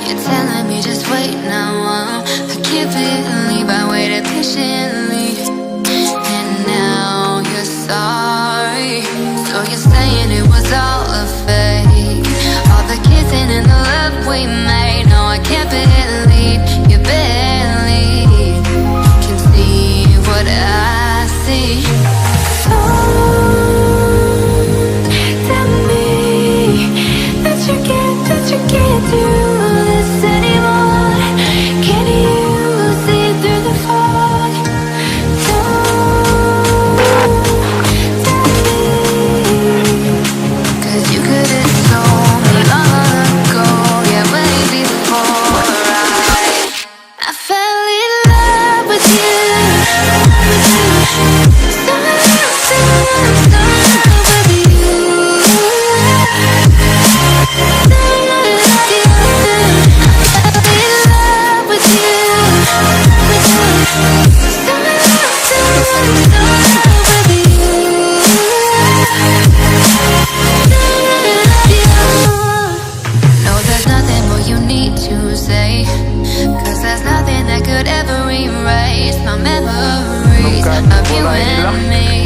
You're telling me just wait now. I can't believe I waited patiently, and now you're sorry. So you're saying it was all a fake, all the kissing and the love we made. No, I can't believe you barely can see what I see. Tell me that you can't do this anymore. Can you see through the fog? Don't tell me, 'cause you could have told me long ago. Yeah, way before I fell in love with you. No, there's nothing more you need to say, 'cause there's nothing that could ever erase my memories of you and me.